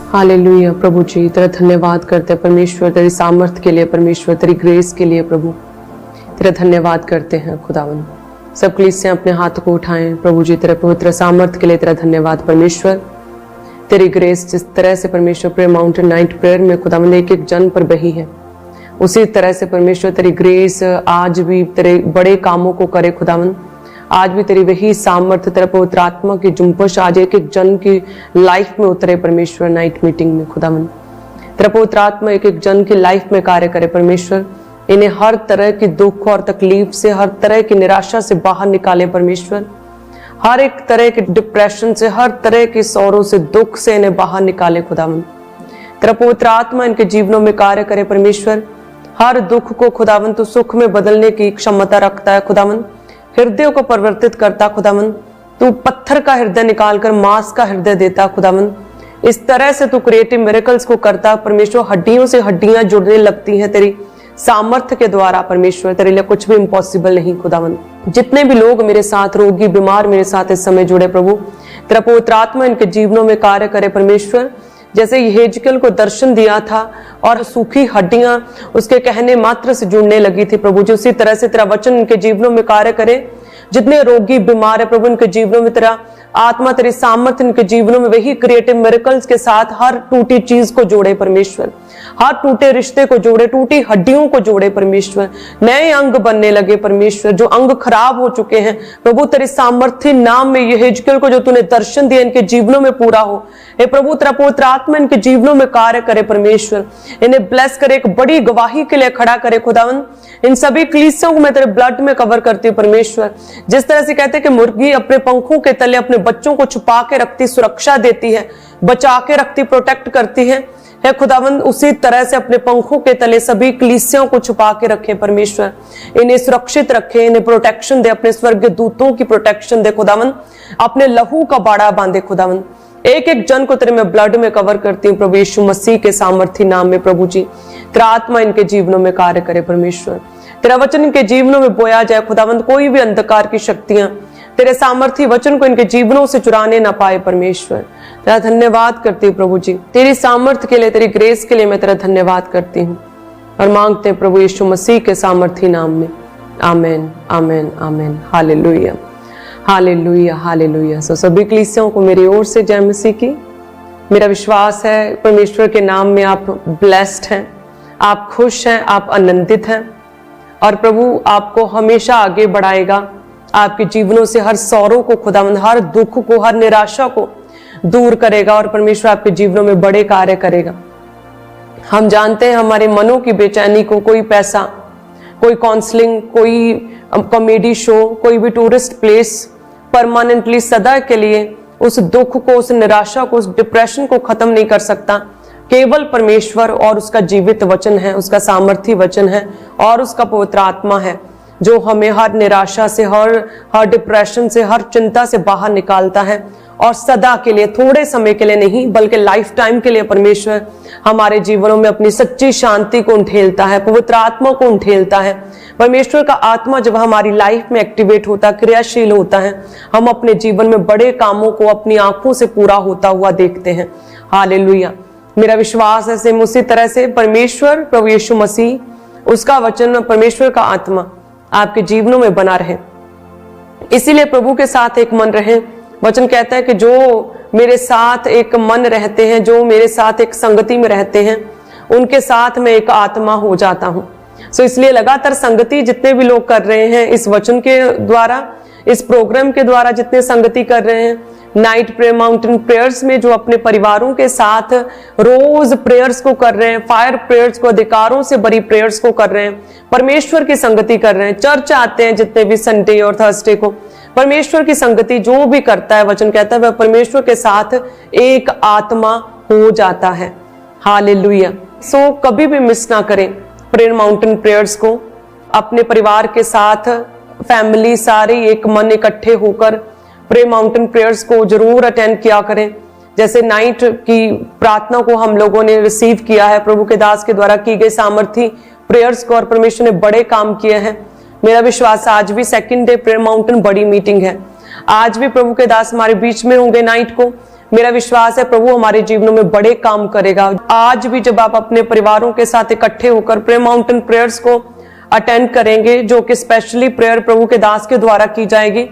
Hallelujah प्रभु जी, तेरा धन्यवाद करते हैं परमेश्वर, तेरी सामर्थ के लिए परमेश्वर, तेरी ग्रेस के लिए प्रभु तेरा धन्यवाद करते हैं खुदावन। सब कलीसियां अपने हाथ को उठाएं प्रभु जी, तेरे पवित्र सामर्थ के लिए तेरा धन्यवाद परमेश्वर। तेरी ग्रेस जिस तरह से परमेश्वर प्रेयर माउंटेन नाइट प्रेयर में खुदावन एक एक जन पर बही है, उसी तरह से परमेश्वर तेरी ग्रेस आज भी तेरे बड़े कामों को करे खुदावन। आज भी तेरी वही सामर्थ्य, तेरा पवित्र आत्मा की जुम्पश आज एक एक जन की लाइफ में उतरे परमेश्वर। नाइट मीटिंग में खुदावन तेरा पवित्र आत्मा एक एक जन की लाइफ में कार्य करे परमेश्वर। इन्हें हर तरह की दुख और तकलीफ से, हर तरह की निराशा से बाहर निकाले परमेश्वर। हर एक तरह के डिप्रेशन से, हर तरह की सौरों से, दुख से इन्हें बाहर निकाले खुदावन। तेरा पवित्र आत्मा इनके जीवनों में कार्य करे परमेश्वर। हर दुख को खुदावन तू सुख में बदलने की क्षमता रखता है खुदावन। हृदयों को परिवर्तित करता खुदावन। तू पत्थर का हृदय निकालकर मांस का हृदय देता खुदावन। इस तरह से तू क्रिएटिव मिरेकल्स को करता परमेश्वर। हड्डियों से हड्डियां जुड़ने लगती हैं तेरी सामर्थ्य के द्वारा परमेश्वर। तेरे लिए कुछ भी इम्पॉसिबल नहीं खुदावन। जितने भी लोग मेरे साथ रोगी बीमार मेरे साथ इस समय जुड़े प्रभु, तेरा पवित्र आत्मा इनके जीवनों में कार्य करे परमेश्वर। जैसे यहेजकेल को दर्शन दिया था और सूखी हड्डियां उसके कहने मात्र से जुड़ने लगी थी प्रभु जी, उसी तरह से तेरा वचन इनके जीवनों में कार्य करे। जितने रोगी बीमार है प्रभु, इनके जीवनों में तेरा आत्मा, तेरी सामर्थ्य इनके जीवनों में वही क्रिएटिव मिरेकल्स के साथ हर टूटी चीज को जोड़े परमेश्वर। हर टूटे रिश्ते को जोड़े, टूटी हड्डियों को जोड़े परमेश्वर। नए अंग बनने लगे परमेश्वर। जो अंग खराब हो चुके हैं प्रभु, तेरे सामर्थ्य नाम में यहेजकेल को जो तूने दर्शन दिया इनके जीवनों में पूरा हो। हे प्रभु, तेरा पवित्र आत्मा इनके जीवनों में कार्य करे परमेश्वर। इन्हें ब्लेस करे, एक बड़ी गवाही के लिए खड़ा करे खुदावन। इन सभी कलीसियों को मैं तेरे ब्लड में कवर करती हूँ परमेश्वर। जिस तरह से कहते हैं कि मुर्गी अपने पंखों के तले अपने बच्चों को छुपा के रखती, सुरक्षा देती है, बचा के रखती, प्रोटेक्ट करती है खुदावंद, उसी तरह से अपने पंखों के तले सभी कलीसियों को छुपा के रखे परमेश्वर। इन्हें सुरक्षित रखे, इन्हें प्रोटेक्शन दे, अपने स्वर्गीय दूतों की प्रोटेक्शन दे खुदावंद। अपने लहू का बाड़ा बांधे खुदावंद। एक एक जन को तेरे मैं ब्लड में कवर करती हूँ प्रभु यीशु मसीह के सामर्थी नाम में प्रभु जी। तेरा आत्मा इनके जीवनों में कार्य करे परमेश्वर। तेरा वचन इनके जीवनों में बोया जाए खुदावंद। कोई भी अंधकार की शक्तियां तेरे सामर्थी वचन को इनके जीवनों से चुराने ना पाए परमेश्वर। तेरा धन्यवाद करती हूँ प्रभु जी। तेरी सामर्थ्य के लिए, तेरी ग्रेस के लिए मैं तेरा धन्यवाद करती हूँ और मांगते हैं प्रभु यीशु मसीह के सामर्थी नाम में। आमेन, आमेन, आमेन। हालेलुया, हालेलुया, हालेलुया। सो सभी कलीसियों को मेरी ओर से जय मसीह की। मेरा विश्वास है परमेश्वर के नाम में आप ब्लेस्ड हैं, आप खुश हैं, आप आनंदित हैं और प्रभु आपको हमेशा आगे बढ़ाएगा। आपके जीवनों से हर सौरों को खुदावंद, हर दुख को, हर निराशा को दूर करेगा और परमेश्वर आपके जीवनों में बड़े कार्य करेगा। हम जानते हैं हमारे मनों की बेचैनी को कोई पैसा, कोई काउंसलिंग, कोई कॉमेडी शो, कोई भी टूरिस्ट प्लेस परमानेंटली सदा के लिए उस दुख को, उस निराशा को, उस डिप्रेशन को खत्म नहीं कर सकता। केवल परमेश्वर और उसका जीवित वचन है, उसका सामर्थी वचन है और उसका पवित्र आत्मा है जो हमें हर निराशा से, हर डिप्रेशन से, हर चिंता से बाहर निकालता है और सदा के लिए, थोड़े समय के लिए नहीं बल्कि लाइफ टाइम के लिए परमेश्वर हमारे जीवनों में अपनी सच्ची शांति को उंडेलता है, पवित्र आत्मा को उंडेलता है। परमेश्वर का आत्मा जब हमारी लाइफ में एक्टिवेट होता, क्रियाशील होता है, हम अपने जीवन में बड़े कामों को अपनी आंखों से पूरा होता हुआ देखते हैं। हालेलुया। मेरा विश्वास है सेम उसी तरह से परमेश्वर प्रभु यीशु मसीह, उसका वचन, परमेश्वर का आत्मा आपके जीवनों में बना रहे। इसीलिए प्रभु के साथ एक मन रहे। वचन कहता है कि जो मेरे साथ एक मन रहते हैं, जो मेरे साथ एक संगति में रहते हैं, उनके साथ मैं एक आत्मा हो जाता हूं। सो इसलिए लगातार संगति जितने भी लोग कर रहे हैं इस वचन के द्वारा, इस प्रोग्राम के द्वारा जितने संगति कर रहे हैं, नाइट प्रेयर माउंटेन प्रेयर्स में जो अपने परिवारों के साथ रोज प्रेयर्स को कर रहे हैं, फायर प्रेयर्स को, अधिकारों से बड़ी प्रेयर्स को कर रहे हैं, परमेश्वर की संगति कर रहे हैं, चर्च आते हैं जितने भी संडे और थर्सडे को, परमेश्वर की संगति जो भी करता है, वचन कहता है वह परमेश्वर के साथ एक आत्मा हो जाता है। हालेलुया। सो कभी भी मिस ना करें प्रेयर माउंटेन प्रेयर्स को। अपने परिवार के साथ, फैमिली सारे एक मन इकट्ठे होकर प्रेयर माउंटेन प्रेयर्स को जरूर अटेंड किया करें। जैसे नाइट की प्रार्थना को हम लोगों ने रिसीव किया है प्रभु के दास के द्वारा की गई सामर्थी प्रेयर्स को, और परमेश्वर ने बड़े काम किए हैं। मेरा विश्वास आज भी सेकंड डे प्रेयर माउंटेन बड़ी मीटिंग है। आज भी प्रभु के दास हमारे बीच में होंगे नाइट को। मेरा विश्वास है प्रभु हमारे जीवनों में बड़े काम करेगा। आज भी जब आप अपने परिवारों के साथ इकट्ठे होकर प्रेयर माउंटेन प्रेयर्स को अटेंड करेंगे, जो कि स्पेशली प्रेयर प्रभु के दास के द्वारा की जाएगी,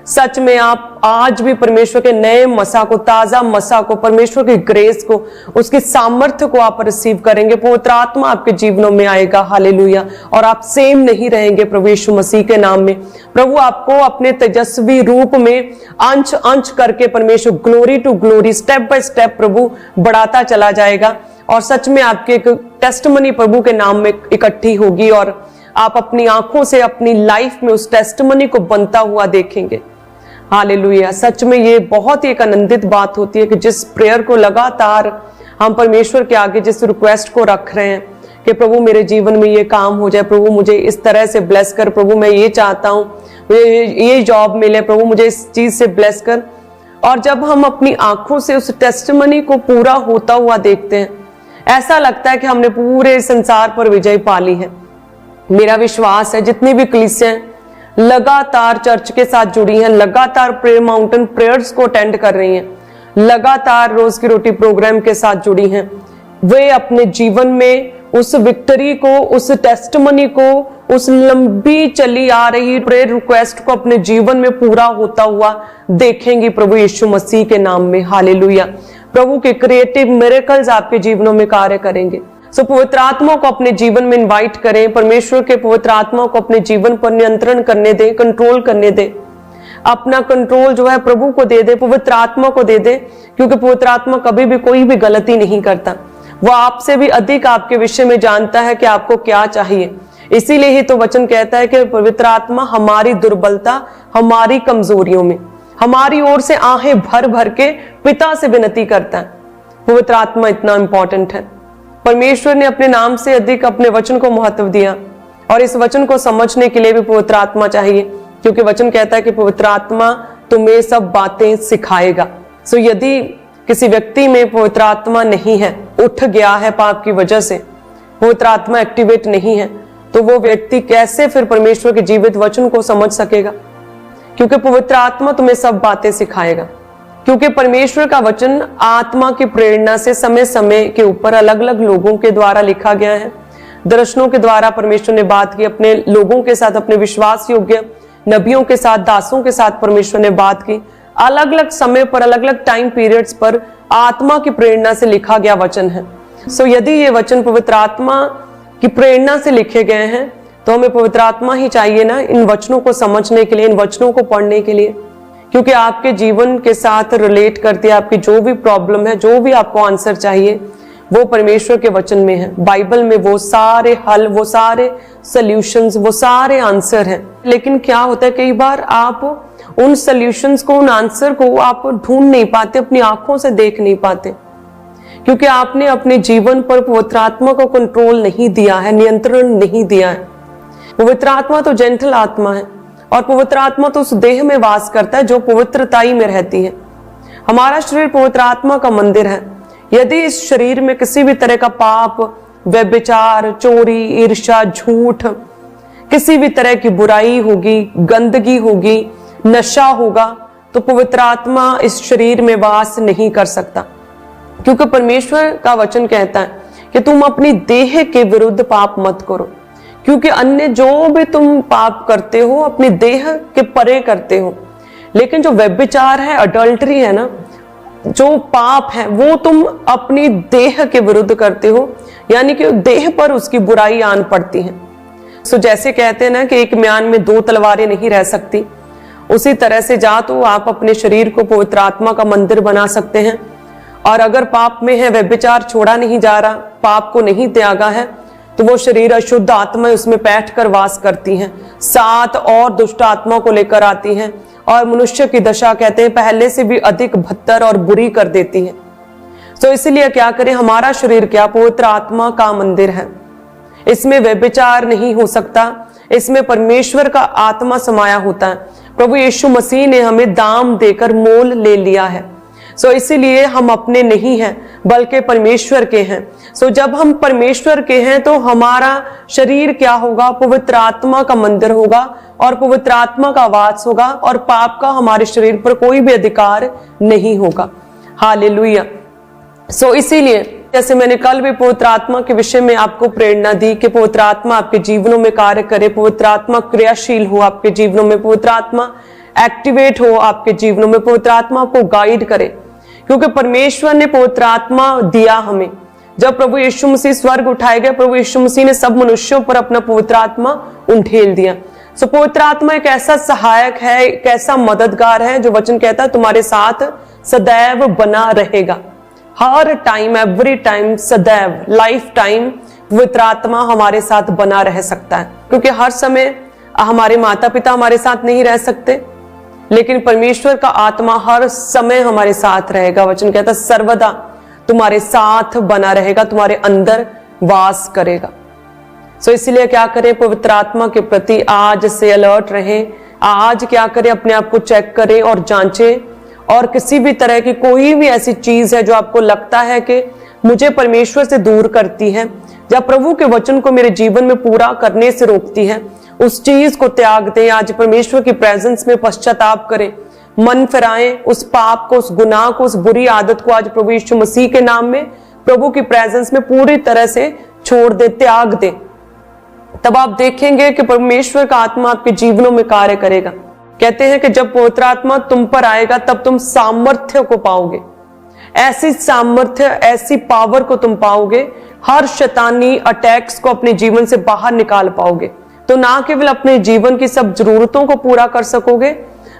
सच में आप आज भी परमेश्वर के नए मसा को, ताजा मसा को, परमेश्वर की ग्रेस को, उसकी सामर्थ्य को आप रिसीव करेंगे। पवित्र आत्मा आपके जीवनों में आएगा, हालेलुया, और आप सेम नहीं रहेंगे प्रभु यीशु मसीह के नाम में। प्रभु आपको अपने तेजस्वी रूप में अंश अंश करके परमेश्वर glory to glory, step by step प्रभु बढ़ाता चला जाएगा, और सच में आपके एक टेस्टिमनी प्रभु के नाम में इकट्ठी होगी, और आप अपनी आंखों से अपनी लाइफ में उस टेस्टिमनी को बनता हुआ देखेंगे। हालेलुया। सच में ये बहुत ही एक आनंदित बात होती है कि जिस प्रेयर को लगातार हम परमेश्वर के आगे जिस रिक्वेस्ट को रख रहे हैं कि प्रभु मेरे जीवन में ये काम हो जाए, प्रभु मुझे इस तरह से ब्लेस कर, प्रभु मैं ये चाहता हूँ, ये जॉब मिले, प्रभु मुझे इस चीज से ब्लेस कर। और जब हम अपनी आंखों से उस टेस्टिमनी को पूरा होता हुआ देखते हैं, ऐसा लगता है कि हमने पूरे संसार पर विजय पा ली है। मेरा विश्वास है जितनी भी कलीसियां लगातार चर्च के साथ जुड़ी हैं, लगातार प्रेयर माउंटेन प्रेयर्स को अटेंड कर रही हैं, लगातार रोज की रोटी प्रोग्राम के साथ जुड़ी हैं, वे अपने जीवन में उस विक्ट्री को, उस टेस्टिमनी को, उस लंबी चली आ रही प्रेयर रिक्वेस्ट को अपने जीवन में पूरा होता हुआ देखेंगी प्रभु यीशु मसीह के नाम में। हालेलुया। प्रभु के क्रिएटिव मिरेकल्स आपके जीवनों में कार्य करेंगे। सो पवित्र आत्मा को अपने जीवन में इनवाइट करें, परमेश्वर के पवित्र आत्मा को अपने जीवन पर नियंत्रण करने दें, कंट्रोल करने दें। अपना कंट्रोल जो है प्रभु को दे दे, पवित्र आत्मा को दे दे, क्योंकि पवित्र आत्मा कभी भी कोई भी गलती नहीं करता। वो आपसे भी अधिक आपके विषय में जानता है कि आपको क्या चाहिए। इसीलिए ही तो वचन कहता है कि पवित्र आत्मा हमारी दुर्बलता, हमारी कमजोरियों में हमारी ओर से आहें भर भर के पिता से विनती करता है। पवित्र आत्मा इतना इंपॉर्टेंट है। परमेश्वर ने अपने नाम से अधिक अपने वचन को महत्व दिया, और इस वचन को समझने के लिए भी पवित्र आत्मा चाहिए, क्योंकि वचन कहता है कि पवित्र आत्मा तुम्हें सब बातें सिखाएगा। सो यदि किसी व्यक्ति में पवित्र आत्मा नहीं है, उठ गया है पाप की वजह से, पवित्र आत्मा एक्टिवेट नहीं है, तो वो व्यक्ति कैसे फिर परमेश्वर के जीवित वचन को समझ सकेगा? क्योंकि पवित्र आत्मा तुम्हें सब बातें सिखाएगा, क्योंकि परमेश्वर का वचन आत्मा की प्रेरणा से समय समय के ऊपर अलग अलग लोगों के द्वारा लिखा गया है। दर्शनों के द्वारा परमेश्वर ने बात की, अपने लोगों के साथ, अपने विश्वास योग्य नबियों के साथ, दासों के साथ परमेश्वर ने बात की। अलग अलग समय पर, अलग अलग टाइम पीरियड्स पर आत्मा की प्रेरणा से लिखा गया वचन है। सो यदि ये वचन पवित्र आत्मा की प्रेरणा से लिखे गए हैं, तो हमें पवित्र आत्मा ही चाहिए ना इन वचनों को समझने के लिए, इन वचनों को पढ़ने के लिए, क्योंकि आपके जीवन के साथ रिलेट करती है। आपकी जो भी प्रॉब्लम है, जो भी आपको आंसर चाहिए, वो परमेश्वर के वचन में है। बाइबल में वो सारे हल, वो सारे सॉल्यूशंस, वो सारे आंसर हैं। लेकिन क्या होता है, कई बार आप उन सॉल्यूशंस को, उन आंसर को आप ढूंढ नहीं पाते, अपनी आंखों से देख नहीं पाते, क्योंकि आपने अपने जीवन पर पवित्र आत्मा को कंट्रोल नहीं दिया है, नियंत्रण नहीं दिया है। पवित्र आत्मा तो जेंटल आत्मा है, और पवित्र आत्मा तो उस देह में वास करता है जो पवित्रताई में रहती है। हमारा शरीर पवित्र आत्मा का मंदिर है। यदि इस शरीर में किसी भी तरह का पाप, व्यभिचार, चोरी, ईर्ष्या, झूठ, किसी भी तरह की बुराई होगी, गंदगी होगी, नशा होगा, तो पवित्र आत्मा इस शरीर में वास नहीं कर सकता, क्योंकि परमेश्वर का वचन कहता है कि तुम अपनी देह के विरुद्ध पाप मत करो, क्योंकि अन्य जो भी तुम पाप करते हो अपनी देह के परे करते हो। लेकिन जो व्यभिचार है, अडल्टरी है ना, जो पाप है, वो तुम अपनी देह के विरुद्ध करते हो, यानी कि देह पर उसकी बुराई आन पड़ती है। सो जैसे कहते हैं ना कि एक म्यान में दो तलवारें नहीं रह सकती, उसी तरह से जा तो आप अपने शरीर को पवित्र आत्मा का मंदिर बना सकते हैं। और अगर पाप में है, व्यभिचार छोड़ा नहीं जा रहा, पाप को नहीं त्यागा है, तो वो शरीर अशुद्ध आत्मा उसमें बैठकर वास करती हैं, सात और दुष्ट आत्मा को लेकर आती हैं, और मनुष्य की दशा कहते हैं पहले से भी अधिक बदतर और बुरी कर देती है। तो इसलिए क्या करें, हमारा शरीर क्या पवित्र आत्मा का मंदिर है, इसमें व्यभिचार नहीं हो सकता, इसमें परमेश्वर का आत्मा समाया होता है। प्रभु यीशु मसीह ने हमें दाम देकर मोल ले लिया है। सो इसीलिए हम अपने नहीं हैं बल्कि परमेश्वर के हैं। सो जब हम परमेश्वर के हैं तो हमारा शरीर क्या होगा, पवित्र आत्मा का मंदिर होगा, और पवित्र आत्मा का वास होगा, और पाप का हमारे शरीर पर कोई भी अधिकार नहीं होगा। हालेलुया। सो इसीलिए जैसे मैंने कल भी पवित्र आत्मा के विषय में आपको प्रेरणा दी कि पवित्र आत्मा आपके जीवनों में कार्य करे, पवित्र आत्मा क्रियाशील हो आपके जीवनों में, पवित्र आत्मा एक्टिवेट हो आपके जीवनों में, पवित्र आत्मा आपको गाइड करे, क्योंकि परमेश्वर ने पवित्र आत्मा दिया हमें। जब प्रभु यीशु मसीह स्वर्ग उठाए गए, प्रभु यीशु मसीह ने सब मनुष्यों पर अपना पवित्र आत्मा उंडेल दिया। सो पवित्र आत्मा एक ऐसा सहायक है, एक ऐसा मददगार है जो वचन कहता है तुम्हारे साथ सदैव बना रहेगा। हर टाइम, एवरी टाइम, सदैव, लाइफ टाइम पवित्र आत्मा हमारे साथ बना रह सकता है, क्योंकि हर समय हमारे माता पिता हमारे साथ नहीं रह सकते, लेकिन परमेश्वर का आत्मा हर समय हमारे साथ रहेगा। वचन कहता है सर्वदा तुम्हारे साथ बना रहेगा, तुम्हारे अंदर वास करेगा। सो इसलिए क्या करें, पवित्र आत्मा के प्रति आज से अलर्ट रहें। आज क्या करें, अपने आप को चेक करें और जांचें, और किसी भी तरह की कोई भी ऐसी चीज है जो आपको लगता है कि मुझे परमेश्वर से दूर करती है या प्रभु के वचन को मेरे जीवन में पूरा करने से रोकती है, उस चीज को त्याग दें। आज परमेश्वर की प्रेजेंस में पश्चाताप करें, मन फिराएं, उस पाप को, उस गुनाह को, उस बुरी आदत को आज प्रभु यीशु मसीह के नाम में प्रभु की प्रेजेंस में पूरी तरह से छोड़ दे, त्याग दे। तब आप देखेंगे कि परमेश्वर का आत्मा आपके जीवनों में कार्य करेगा। कहते हैं कि जब पवित्र आत्मा तुम पर आएगा तब तुम सामर्थ्य को पाओगे, ऐसी सामर्थ्य, ऐसी पावर को तुम पाओगे, हर शैतानी अटैक्स को अपने जीवन से बाहर निकाल पाओगे। तो ना केवल अपने जीवन की सब जरूरतों को पूरा कर सकोगे,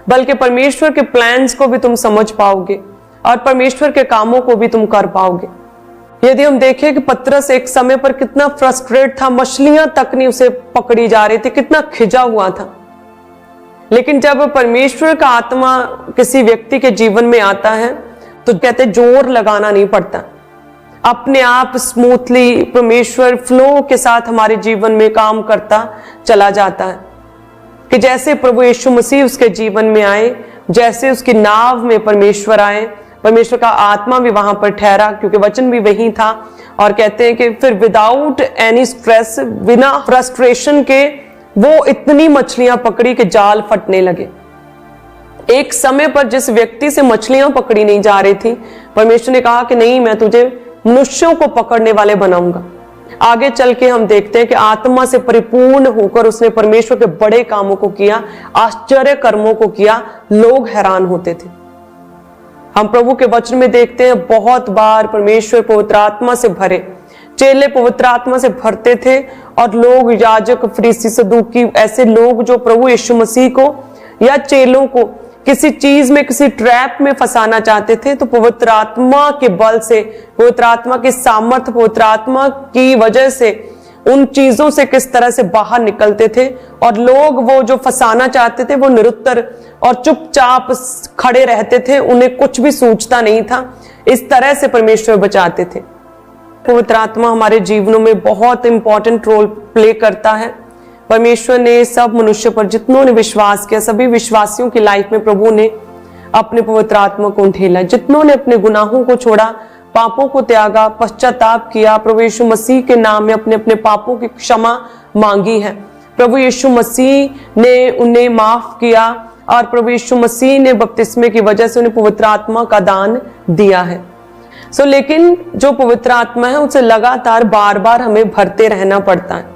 बल्कि परमेश्वर के प्लान्स को भी तुम समझ पाओगे और परमेश्वर के कामों को भी तुम कर पाओगे। यदि हम देखें कि पतरस एक समय पर कितना फ्रस्ट्रेट था, मछलियां तक नहीं उसे पकड़ी जा रही थी, कितना खिंचा हुआ था, लेकिन जब परमेश्वर का आत्मा किसी व्यक्ति के जीवन में आता है तो कहते जोर लगाना नहीं पड़ता, अपने आप स्मूथली परमेश्वर फ्लो के साथ हमारे जीवन में काम करता चला जाता है। कि जैसे प्रभु यीशु मसीह उसके जीवन में आए, जैसे उसकी नाव में परमेश्वर आए, परमेश्वर का आत्मा भी वहां पर ठहरा, क्योंकि वचन भी वही था। और कहते हैं कि फिर विदाउट एनी स्ट्रेस, बिना फ्रस्ट्रेशन के वो इतनी मछलियां पकड़ी कि जाल फटने लगे। एक समय पर जिस व्यक्ति से मछलियां पकड़ी नहीं जा रही थी, परमेश्वर ने कहा कि नहीं, मैं तुझे मनुष्यों को पकड़ने वाले बनाऊंगा। आगे चल के हम देखते हैं कि आत्मा से परिपूर्ण होकर उसने परमेश्वर के बड़े कामों को किया, आश्चर्य कर्मों को किया, लोग हैरान होते थे। हम प्रभु के वचन में देखते हैं बहुत बार परमेश्वर पवित्र आत्मा से भरे, चेले पवित्र आत्मा से भरते थे, और लोग, याजक, फरीसी, सदूकी, ऐसे लोग जो प्रभु यीशु मसीह को या चेलों को किसी चीज में, किसी ट्रैप में फंसाना चाहते थे, तो पवित्र आत्मा के बल से, पवित्र आत्मा के सामर्थ्य, पवित्र आत्मा की वजह से उन चीजों से किस तरह से बाहर निकलते थे, और लोग वो जो फंसाना चाहते थे वो निरुत्तर और चुपचाप खड़े रहते थे, उन्हें कुछ भी सूझता नहीं था। इस तरह से परमेश्वर बचाते थे। पवित्र आत्मा हमारे जीवनों में बहुत इंपॉर्टेंट रोल प्ले करता है। परमेश्वर ने सब मनुष्य पर, जितनों ने विश्वास किया, सभी विश्वासियों की लाइफ में प्रभु ने अपने पवित्र आत्मा को उंडेला। जितनों ने अपने गुनाहों को छोड़ा, पापों को त्यागा, पश्चाताप किया, प्रभु यीशु मसीह के नाम में अपने अपने पापों की क्षमा मांगी है, प्रभु यीशु मसीह ने उन्हें माफ किया, और प्रभु यीशु मसीह ने बपतिस्मे की वजह से उन्हें पवित्र आत्मा का दान दिया है। लेकिन जो पवित्र आत्मा है उसे लगातार बार बार हमें भरते रहना पड़ता है।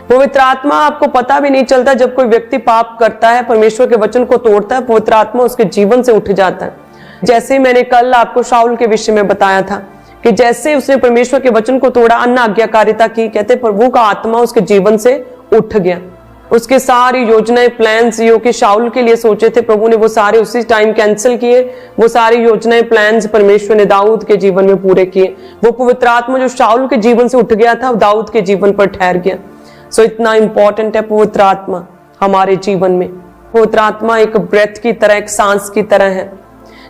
पवित्र आत्मा, आपको पता भी नहीं चलता, जब कोई व्यक्ति पाप करता है, परमेश्वर के वचन को तोड़ता है, पवित्र आत्मा उसके जीवन से उठ जाता है। जैसे मैंने कल आपको शाऊल के विषय में बताया था कि जैसे उसने परमेश्वर के वचन को तोड़ा, अन्य आज्ञाकारिता की, कहते प्रभु का आत्मा उसके जीवन से उठ गया। उसके सारी योजनाएं, प्लान्स जो कि शाऊल के लिए सोचे थे, प्रभु ने वो सारे उसी टाइम कैंसिल किए। वो सारी योजनाएं, प्लान्स परमेश्वर ने दाऊद के जीवन में पूरे किए। वो पवित्र आत्मा जो शाऊल के जीवन से उठ गया था, दाऊद के जीवन पर ठहर गया। इतना इंपॉर्टेंट है पवित्र आत्मा हमारे जीवन में। पवित्र आत्मा एक ब्रेथ की तरह, एक सांस की तरह है।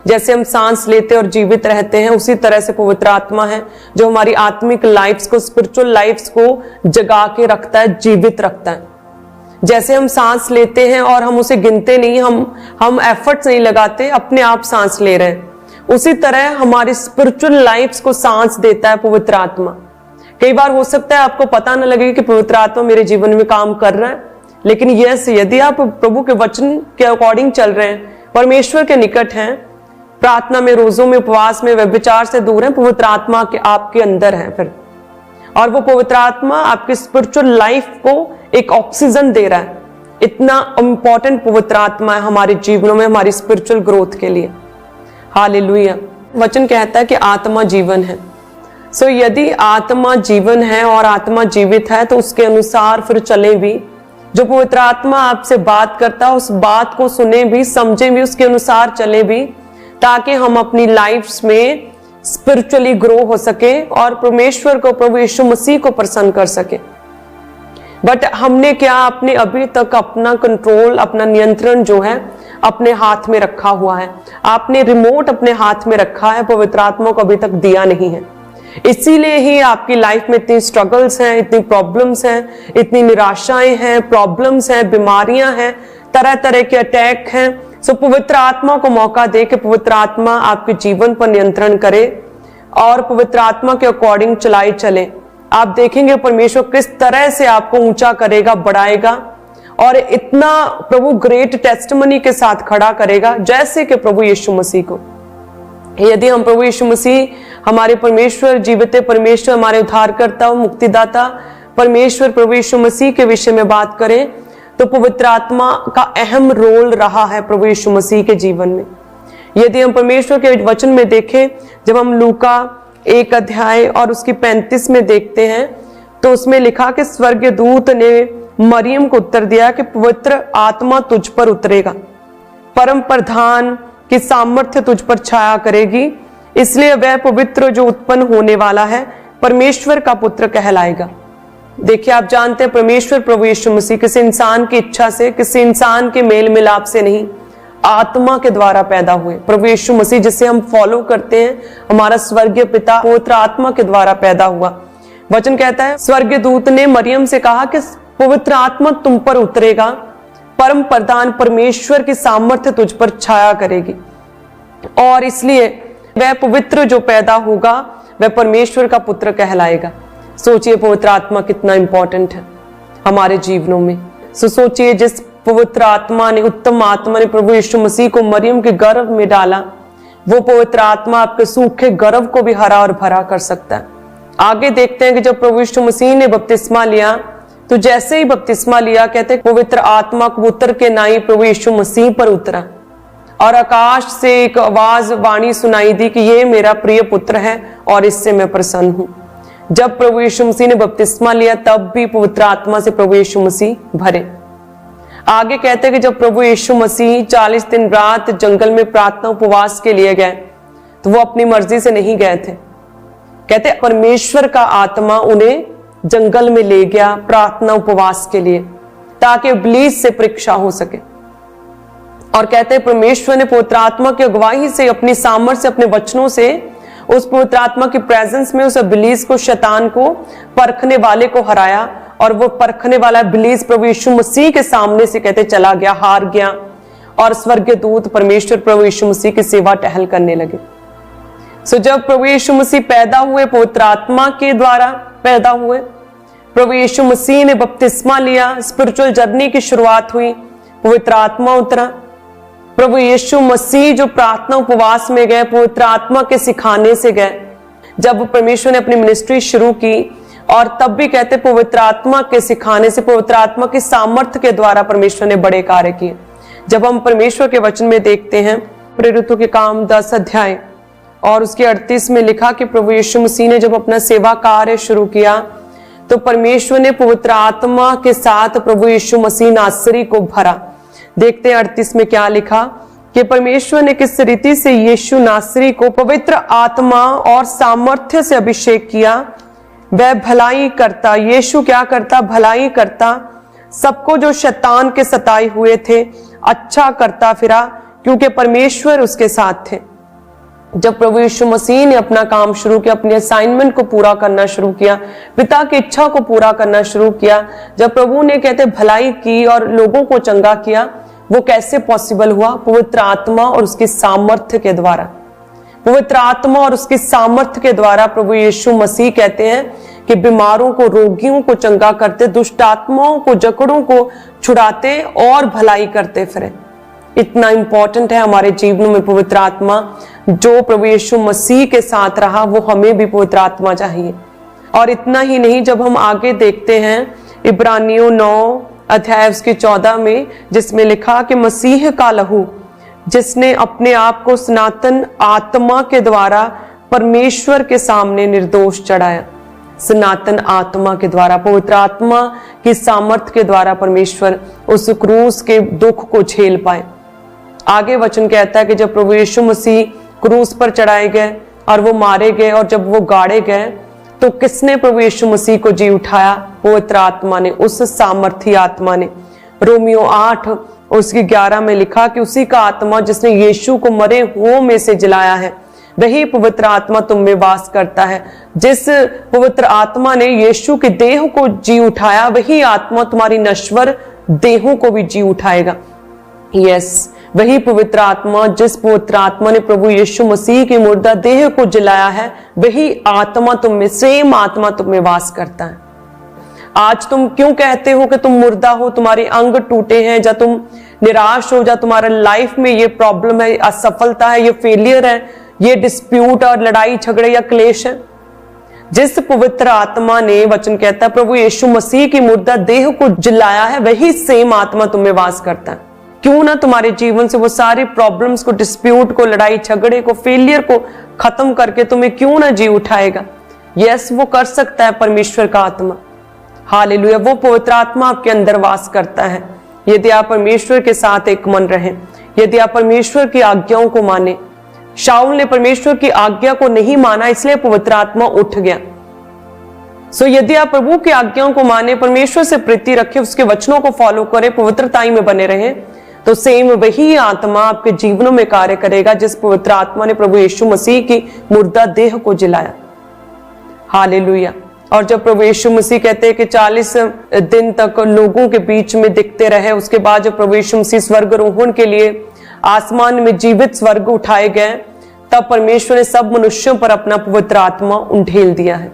जैसे हम सांस लेते और जीवित रहते हैं, उसी तरह से पवित्र आत्मा है जो हमारी आत्मिक लाइफ्स को, स्पिरिचुअल लाइफ्स को जगा के रखता है, जीवित रखता है। जैसे हम सांस लेते हैं और हम उसे गिनते नहीं, हम एफर्ट्स नहीं लगाते, अपने आप सांस ले रहे हैं, उसी तरह हमारी स्पिरिचुअल लाइफ्स को सांस देता है पवित्र आत्मा। कई बार हो सकता है आपको पता न लगे कि पवित्र आत्मा मेरे जीवन में काम कर रहा है, लेकिन यस, यदि आप प्रभु के वचन के अकॉर्डिंग चल रहे हैं, परमेश्वर के निकट हैं, प्रार्थना में, रोजों में, उपवास में, व्यभिचार से दूर हैं, पवित्र आत्मा के आपके अंदर है फिर। और वो पवित्र आत्मा आपकी स्पिरिचुअल लाइफ को एक ऑक्सीजन दे रहा है। इतना इंपॉर्टेंट पवित्र आत्मा है हमारे जीवनों में, हमारी स्पिरिचुअल ग्रोथ के लिए। हालेलुया। वचन कहता है कि आत्मा जीवन है। सो यदि आत्मा जीवन है और आत्मा जीवित है तो उसके अनुसार फिर चले भी। जो पवित्र आत्मा आपसे बात करता है उस बात को सुने भी, समझे भी, उसके अनुसार चले भी, ताकि हम अपनी लाइफ्स में स्पिरिचुअली ग्रो हो सके और परमेश्वर को, प्रभु यीशु मसीह को प्रसन्न कर सके। बट हमने क्या अपने अभी तक अपना कंट्रोल, अपना नियंत्रण जो है अपने हाथ में रखा हुआ है। आपने रिमोट अपने हाथ में रखा है, पवित्र आत्मा को अभी तक दिया नहीं है। इसीलिए ही आपकी लाइफ में इतनी स्ट्रगल्स हैं, इतनी प्रॉब्लम्स हैं, इतनी निराशाएं हैं, प्रॉब्लम्स हैं, बीमारियां हैं, तरह तरह के अटैक हैं। सो पवित्र आत्मा को मौका दे कि पवित्र आत्मा आपके जीवन पर नियंत्रण करे और पवित्र आत्मा के अकॉर्डिंग चलाई चले। आप देखेंगे परमेश्वर किस तरह से आपको ऊंचा करेगा, बढ़ाएगा और इतना प्रभु ग्रेट टेस्टिमनी के साथ खड़ा करेगा जैसे कि प्रभु यीशु मसीह को। यदि हम प्रभु यीशु मसीह, हमारे परमेश्वर, जीवित परमेश्वर, हमारे उद्धारकर्ता, मुक्तिदाता परमेश्वर प्रभु यीशु मसीह के विषय में बात करें तो पवित्र आत्मा का अहम रोल रहा है प्रभु यीशु मसीह के जीवन में। यदि हम परमेश्वर के वचन में देखें, जब हम लूका 1 अध्याय और उसकी 35 में देखते हैं तो उसमें लिखा कि स्वर्गदूत ने मरियम को उत्तर दिया कि पवित्र आत्मा तुझ पर उतरेगा, परम प्रधान की सामर्थ्य तुझ पर छाया करेगी, इसलिए वह पवित्र जो उत्पन्न होने वाला है परमेश्वर का पुत्र कहलाएगा। देखिए, आप जानते हैं परमेश्वर प्रभु यीशु मसीह किसी इंसान की इच्छा से, किसी इंसान के मेल मिलाप से नहीं, आत्मा के द्वारा पैदा हुए। प्रभु यीशु मसीह जिसे हम फॉलो करते हैं, हमारा स्वर्गीय पिता पवित्र आत्मा के द्वारा पैदा हुआ। वचन कहता है, स्वर्गदूत ने मरियम से कहा कि पवित्र आत्मा तुम पर उतरेगा, परम प्रधान परमेश्वर की सामर्थ्य तुझ पर छाया करेगी और इसलिए वह पवित्र जो पैदा होगा वह परमेश्वर का पुत्र कहलाएगा। सोचिए पवित्र आत्मा कितना इंपॉर्टेंट है हमारे जीवनों में। सोचिए जिस पवित्र आत्मा ने, उत्तम आत्मा ने प्रभु यीशु मसीह को मरियम के गर्भ में डाला, वो पवित्र आत्मा आपके सूखे गर्भ को भी हरा और भरा कर सकता है। आगे देखते हैं कि जब प्रभु यीशु मसीह ने बपतिस्मा लिया तो जैसे ही बपतिस्मा लिया, कहते हैं पवित्र आत्मा कबूतर के नाई प्रभु यीशु मसीह पर उतरा और आकाश से एक आवाज, वाणी सुनाई दी कि ये मेरा प्रिय पुत्र है और इससे मैं प्रसन्न हूं। जब प्रभु यीशु मसीह ने बपतिस्मा लिया तब भी पवित्र आत्मा से प्रभु यीशु मसीह भरे। आगे कहते हैं कि जब प्रभु यीशु मसीह 40 दिन रात जंगल में प्रार्थना उपवास के लिए गए तो वो अपनी मर्जी से नहीं गए थे। कहते परमेश्वर का आत्मा उन्हें जंगल में ले गया प्रार्थना उपवास के लिए ताकि इब्लीस से परीक्षा हो सके। और कहते हैं परमेश्वर ने पवित्र आत्मा की अगुवाई से, अपनी सामर्थ्य से, अपने वचनों से उस पवित्र आत्मा की प्रेजेंस में उस इब्लीस को, शैतान को, परखने वाले को हराया और वो परखने वाला इब्लीस प्रभु यीशु मसीह के सामने से कहते चला गया, हार गया और स्वर्गीय दूत परमेश्वर प्रभु यीशु मसीह की सेवा टहल करने लगे। जब प्रभु यीशु मसीह पैदा हुए, पवित्र आत्मा के द्वारा पैदा हुए, प्रभु यीशु मसीह ने बपतिस्मा लिया, स्पिरिचुअल जर्नी की शुरुआत हुई, पवित्र आत्मा उतरा। प्रभु यीशु मसीह जो प्रार्थना उपवास में गए, पवित्र आत्मा के सिखाने से गए। जब परमेश्वर ने अपनी मिनिस्ट्री शुरू की और तब भी कहते पवित्र आत्मा के सिखाने से, पवित्र आत्मा की सामर्थ्य के द्वारा परमेश्वर ने बड़े कार्य किए। जब हम परमेश्वर के वचन में देखते हैं, प्रेरितों के काम 10 अध्याय और उसके 38 में लिखा कि प्रभु यीशु मसीह ने जब अपना सेवा कार्य शुरू किया तो परमेश्वर ने पवित्र आत्मा के साथ प्रभु यीशु मसीह नासरी को भरा। देखते हैं 38 में क्या लिखा कि परमेश्वर ने किस रीति से यीशु नासरी को पवित्र आत्मा और सामर्थ्य से अभिषेक किया। वह भलाई करता, यीशु क्या करता? भलाई करता, सबको जो शैतान के सताए हुए थे अच्छा करता फिरा, क्योंकि परमेश्वर उसके साथ थे। जब प्रभु यीशु मसीह ने अपना काम शुरू किया, अपने असाइनमेंट को पूरा करना शुरू किया, पिता की इच्छा को पूरा करना शुरू किया, जब प्रभु ने कहते भलाई की और लोगों को चंगा किया, वो कैसे पॉसिबल हुआ? पवित्र आत्मा और उसकी सामर्थ्य के द्वारा। पवित्र आत्मा और उसकी सामर्थ्य के द्वारा प्रभु यीशु मसीह कहते हैं कि बीमारों को, रोगियों को चंगा करते, दुष्ट आत्माओं को, जकड़ों को छुड़ाते और भलाई करते फिरे। इतना इंपॉर्टेंट है हमारे जीवन में पवित्र आत्मा। जो प्रभु यीशु मसीह के साथ रहा वो हमें भी पवित्र आत्मा चाहिए। और इतना ही नहीं, जब हम आगे देखते हैं इब्रानियों 9 अध्याय उसके 14 में, जिसमें लिखा कि मसीह का लहू जिसने अपने आप को सनातन आत्मा के द्वारा परमेश्वर के सामने निर्दोष चढ़ाया। सनातन आत्मा के द्वारा, पवित्र आत्मा की सामर्थ्य के द्वारा परमेश्वर उस क्रूस के दुख को झेल पाए। आगे वचन कहता है कि जब प्रभु यीशु मसीह क्रूस पर चढ़ाए गए और वो मारे गए और जब वो गाड़े गए तो किसने प्रभु यीशु मसीह को जी उठाया? पवित्र आत्मा ने, उस सामर्थी आत्मा ने। रोमियो 8 उसकी 11 में लिखा कि उसी का आत्मा जिसने यीशु को मरे हुओं में से जिलाया है वही पवित्र आत्मा तुम में वास करता है। जिस पवित्र आत्मा ने यीशु के देह को जी उठाया वही आत्मा तुम्हारी नश्वर देहों को भी जी उठाएगा। यस, वही पवित्र आत्मा, जिस पवित्र आत्मा ने प्रभु यीशु मसीह की मुर्दा देह को जलाया है वही आत्मा तुम में, सेम आत्मा तुम में वास करता है। आज तुम क्यों कहते हो कि तुम मुर्दा हो, तुम्हारे अंग टूटे हैं, या तुम निराश हो, या तुम्हारे लाइफ में ये प्रॉब्लम है, असफलता है, ये फेलियर है, ये डिस्प्यूट और लड़ाई झगड़े या क्लेश है? जिस पवित्र आत्मा ने, वचन कहता है, प्रभु यीशु मसीह की मुर्दा देह को जलाया है वही सेम आत्मा तुम में वास करता है। क्यों ना तुम्हारे जीवन से वो सारे प्रॉब्लम्स को, डिस्प्यूट को, लड़ाई झगड़े को, फेलियर को खत्म करके तुम्हें क्यों ना जी उठाएगा? यस, वो कर सकता है परमेश्वर का आत्मा। हालेलुया, वो पवित्र आत्मा आपके अंदर वास करता है यदि आप परमेश्वर के साथ एक मन रहें, यदि आप परमेश्वर की आज्ञाओं को माने। शाऊल ने परमेश्वर की आज्ञा को नहीं माना, इसलिए पवित्र आत्मा उठ गया। सो यदि आप प्रभु की आज्ञाओं को माने, परमेश्वर से प्रीति रखें, उसके वचनों को फॉलो करें, पवित्रता में बने रहें, तो सेम वही आत्मा आपके जीवनों में कार्य करेगा जिस पवित्र आत्मा ने प्रभु यीशु मसीह की मुर्दा देह को जलाया। हालेलुया। और जब प्रभु यीशु मसीह कहते हैं कि 40 दिन तक लोगों के बीच में दिखते रहे, उसके बाद जब प्रभु यीशु मसीह स्वर्गारोहण के लिए आसमान में जीवित स्वर्ग उठाए गए, तब परमेश्वर ने सब मनुष्यों पर अपना पवित्र आत्मा उंडेल दिया है।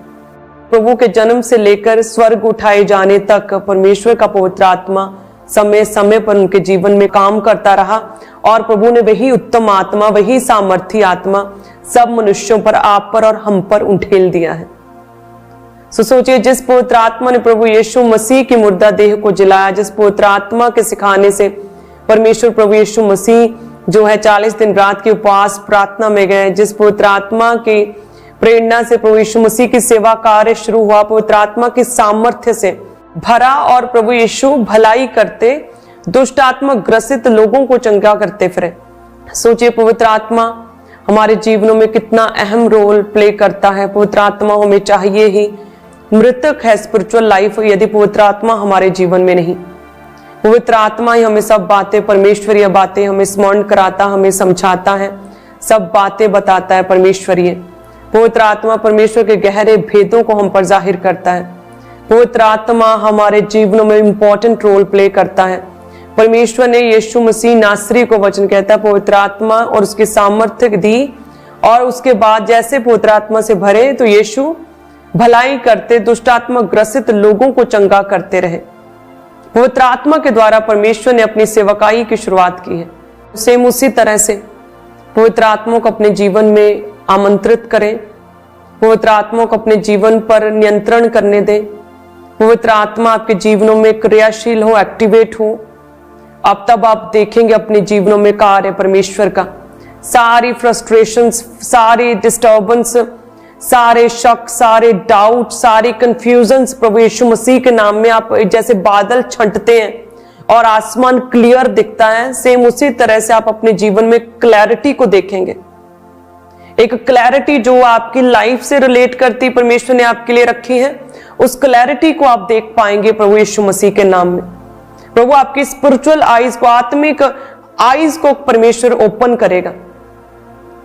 प्रभु के जन्म से लेकर स्वर्ग उठाए जाने तक परमेश्वर का पवित्र आत्मा समय समय पर उनके जीवन में काम करता रहा और प्रभु ने वही उत्तम आत्मा, वही सामर्थी आत्मा सब मनुष्यों पर, आप पर और हम पर उंडेल दिया है। सो सोचिए, जिस पवित्र आत्मा ने प्रभु यीशु मसीह की मुर्दा देह को जलाया, जिस पवित्र आत्मा के सिखाने से परमेश्वर प्रभु यीशु मसीह जो है 40 दिन रात के उपवास प्रार्थना में गए, जिस पवित्र आत्मा की प्रेरणा से प्रभु यीशु मसीह की सेवा कार्य शुरू हुआ, पवित्र आत्मा की सामर्थ्य से भरा और प्रभु यीशु भलाई करते, दुष्ट आत्मा ग्रसित लोगों को चंगा करते फिरे। सोचिए, पवित्र आत्मा हमारे जीवनों में कितना अहम रोल प्ले करता है। पवित्र आत्मा हमें चाहिए ही, मृतक है स्पिरिचुअल लाइफ यदि पवित्र आत्मा हमारे जीवन में नहीं। पवित्र आत्मा ही हमें सब बातें, परमेश्वरीय बातें हमें स्मरण कराता, हमें समझाता है, सब बातें बताता है परमेश्वरीय। पवित्र आत्मा परमेश्वर के गहरे भेदों को हम पर जाहिर करता है। पवित्र आत्मा हमारे जीवनों में इंपॉर्टेंट रोल प्ले करता है। परमेश्वर ने यीशु मसीह नासरी को, वचन कहता है, पवित्र आत्मा और उसकी सामर्थ्य दी और उसके बाद जैसे पवित्र आत्मा से भरे तो यीशु भलाई करते, दुष्ट आत्मा ग्रसित लोगों को चंगा करते रहे। पवित्र आत्मा के द्वारा परमेश्वर ने अपनी सेवकाई की शुरुआत की है। सेम उसी तरह से पवित्र आत्मा को अपने जीवन में आमंत्रित करें, पवित्र आत्मा को अपने जीवन पर नियंत्रण करने दें। पवित्र आत्मा आपके जीवनों में क्रियाशील हो, एक्टिवेट हो। अब तब आप देखेंगे अपने जीवनों में कार्य परमेश्वर का। सारी फ्रस्ट्रेशंस, सारी डिस्टर्बेंस, सारे शक, सारे डाउट, सारी कंफ्यूजन्स प्रभु यीशु मसीह के नाम में आप जैसे बादल छंटते हैं और आसमान क्लियर दिखता है, सेम उसी तरह से आप अपने जीवन में क्लैरिटी को देखेंगे। एक क्लैरिटी जो आपकी लाइफ से रिलेट करती परमेश्वर ने आपके लिए रखी है, उस क्लैरिटी को आप देख पाएंगे प्रभु यीशु मसीह के नाम में। प्रभु आपकी स्पिरिचुअल आईज को, आत्मिक आईज को परमेश्वर ओपन करेगा,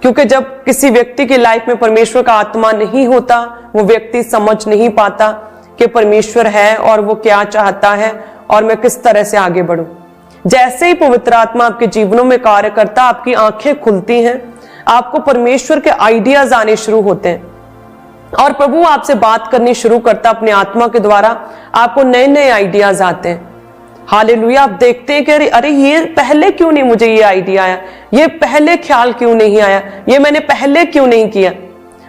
क्योंकि जब किसी व्यक्ति की लाइफ में परमेश्वर का आत्मा नहीं होता, वो व्यक्ति समझ नहीं पाता कि परमेश्वर है और वो क्या चाहता है और मैं किस तरह से आगे बढ़ूं। जैसे ही पवित्र आत्मा आपके जीवनों में कार्य करता, आपकी आंखें खुलती हैं, आपको परमेश्वर के आइडियाज आने शुरू होते हैं और प्रभु आपसे बात करनी शुरू करता अपने आत्मा के द्वारा। आपको नए नए आइडियाज आते हैं। हालेलुया। आप देखते हैं कि अरे ये पहले क्यों नहीं मुझे ये आइडिया आया, ये पहले ख्याल क्यों नहीं आया, ये मैंने पहले क्यों नहीं किया।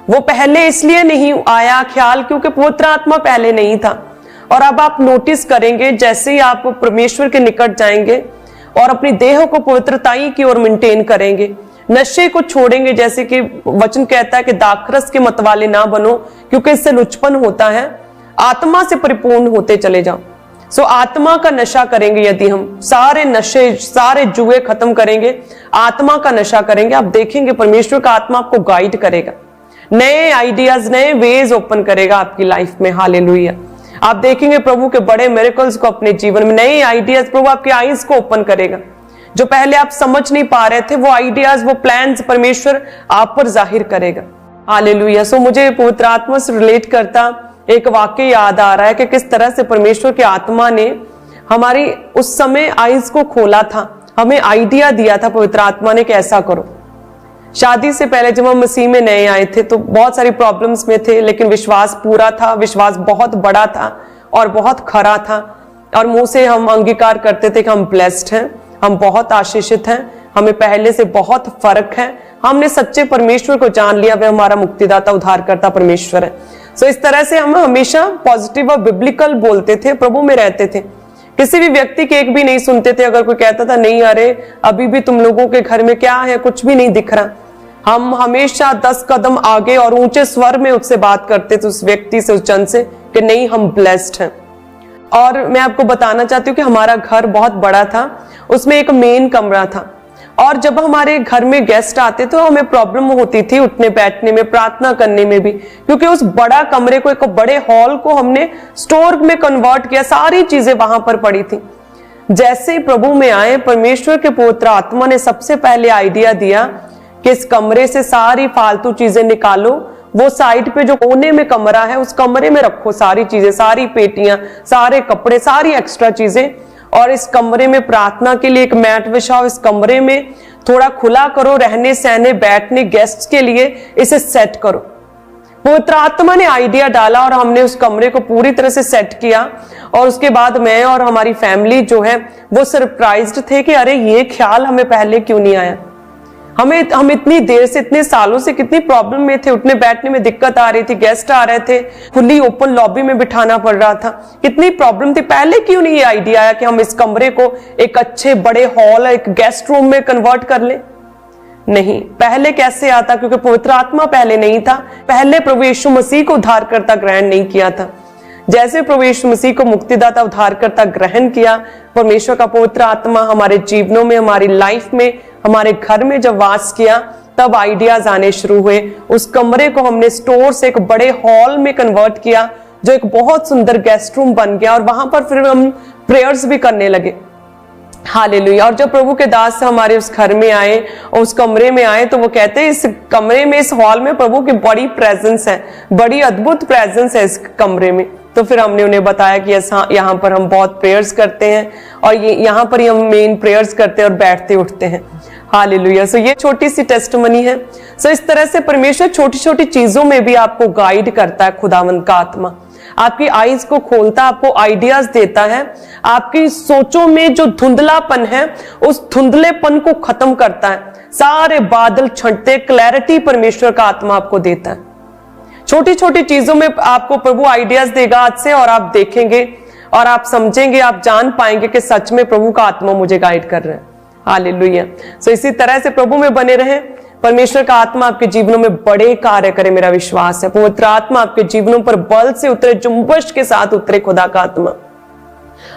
वो पहले इसलिए नहीं आया ख्याल क्योंकि पवित्र आत्मा पहले नहीं था। और अब आप नोटिस करेंगे जैसे ही आप परमेश्वर के निकट जाएंगे और अपनी देह को पवित्रताई की ओर मेंटेन करेंगे, नशे को छोड़ेंगे, जैसे कि वचन कहता है कि दाखरस के मतवाले ना बनो क्योंकि इससे लुचपन होता है, आत्मा से परिपूर्ण होते चले जाओ। सो आत्मा का नशा करेंगे। यदि हम सारे नशे सारे जुए खत्म करेंगे, आत्मा का नशा करेंगे, आप देखेंगे परमेश्वर का आत्मा आपको गाइड करेगा, नए आइडियाज नए वेज ओपन करेगा आपकी लाइफ में। हालेलुया। आप देखेंगे प्रभु के बड़े मिरेकल्स को अपने जीवन में, नए आइडियाज प्रभु आपके आईज को ओपन करेगा। जो पहले आप समझ नहीं पा रहे थे वो आइडियाज वो प्लान्स परमेश्वर आप पर जाहिर करेगा। हालेलुया। सो मुझे पवित्र आत्मा से रिलेट करता एक वाक्य याद आ रहा है कि किस तरह से परमेश्वर के आत्मा ने हमारी उस समय आईज को खोला था, हमें आइडिया दिया था पवित्र आत्मा ने कि ऐसा करो। शादी से पहले जब हम मसीह में नए आए थे तो बहुत सारी प्रॉब्लम्स में थे, लेकिन विश्वास पूरा था, विश्वास बहुत बड़ा था और बहुत खरा था। और मुंह से हम अंगीकार करते थे कि हम ब्लेस्ड हैं, हम बहुत आशीषित हैं, हमें पहले से बहुत फर्क है, हमने सच्चे परमेश्वर को जान लिया, वह हमारा मुक्तिदाता उद्धारकर्ता परमेश्वर है। सो इस तरह से हम हमेशा पॉजिटिव और बिब्लिकल बोलते थे, प्रभु में रहते थे, किसी भी व्यक्ति के एक भी नहीं सुनते थे। अगर कोई कहता था नहीं अरे अभी भी तुम लोगों के घर में क्या है, कुछ भी नहीं दिख रहा, हम हमेशा 10 कदम आगे और ऊंचे स्वर में उससे बात करते थे, उस व्यक्ति से, उस जन से, कि नहीं हम ब्लेस्ड हैं। और मैं आपको बताना चाहती हूँ कि हमारा घर बहुत बड़ा था, उसमें एक मेन कमरा था, और जब हमारे घर में गेस्ट आते तो हमें प्रॉब्लम होती थी उठने बैठने में, प्रार्थना करने में भी, क्योंकि उस बड़ा कमरे को, एक बड़े हॉल को हमने स्टोर में कन्वर्ट किया, सारी चीजें वहां पर पड़ी थी। जैसे ही प्रभु में आए, परमेश्वर के पवित्र आत्मा ने सबसे पहले आइडिया दिया कि इस कमरे से सारी फालतू चीजें निकालो, वो साइड पे जो कोने में कमरा है उस कमरे में रखो सारी चीजें, सारी पेटियां, सारे कपड़े, सारी एक्स्ट्रा चीजें, और इस कमरे में प्रार्थना के लिए एक मैट बिछाओ, इस कमरे में थोड़ा खुला करो, रहने सहने बैठने गेस्ट्स के लिए इसे सेट करो। पवित्र आत्मा ने आइडिया डाला और हमने उस कमरे को पूरी तरह से सेट किया। और उसके बाद मैं और हमारी फैमिली जो है वो सरप्राइज्ड थे कि अरे ये ख्याल हमें पहले क्यों नहीं आया। हम इतनी देर से, इतने सालों से कितनी प्रॉब्लम में थे, उठने बैठने में दिक्कत आ रही थी, गेस्ट आ रहे थे, खुली ओपन लॉबी में बिठाना पड़ रहा था, कितनी प्रॉब्लम थी, पहले क्यों नहीं ये आइडिया आया कि हम इस कमरे को एक अच्छे बड़े हॉल, एक गेस्ट रूम में कन्वर्ट कर ले। नहीं, पहले कैसे आता, क्योंकि पवित्र आत्मा पहले नहीं था, पहले प्रभु यीशु मसीह को उद्धारकर्ता ग्रहण नहीं किया था। जैसे प्रभु यीशु मसीह को मुक्तिदाता उद्धारकर्ता ग्रहण किया, परमेश्वर का पवित्र आत्मा हमारे जीवनों में, हमारी लाइफ में, हमारे घर में जब वास किया, तब आइडियाज आने शुरू हुए। उस कमरे को हमने स्टोर से एक बड़े हॉल में कन्वर्ट किया, जो एक बहुत सुंदर गेस्ट रूम बन गया, और वहां पर फिर हम प्रेयर्स भी करने लगे। हालेलुया। और जब प्रभु के दास हमारे उस घर में आए और उस कमरे में आए, तो वो कहते हैं इस कमरे में, इस हॉल में प्रभु की बड़ी प्रेजेंस है, बड़ी अद्भुत प्रेजेंस है इस कमरे में। तो फिर हमने उन्हें बताया कि यहाँ पर हम बहुत प्रेयर्स करते हैं, और ये यहाँ पर ही हम मेन प्रेयर्स करते हैं और बैठते उठते हैं। हालेलुया। सो ये छोटी सी टेस्टमनी है। सो इस तरह से परमेश्वर छोटी छोटी चीजों में भी आपको गाइड करता है। खुदावंद का आत्मा आपकी आईज को खोलता, आपको आइडियाज देता है, आपकी सोचों में जो धुंधलापन है उस धुंधलेपन को खत्म करता है, सारे बादल छंटते, क्लैरिटी परमेश्वर का आत्मा आपको देता है। छोटी छोटी चीजों में आपको प्रभु आइडियाज देगा आज से, और आप देखेंगे और आप समझेंगे, आप जान पाएंगे कि सच में प्रभु का आत्मा मुझे गाइड कर रहा है। हालेलुया। सो इसी तरह से प्रभु में बने रहें, परमेश्वर का आत्मा आपके जीवनों में बड़े कार्य करे, मेरा विश्वास है। पवित्र आत्मा आपके जीवनों पर बल से उतरे, जुम्बश के साथ उतरे। खुदा का आत्मा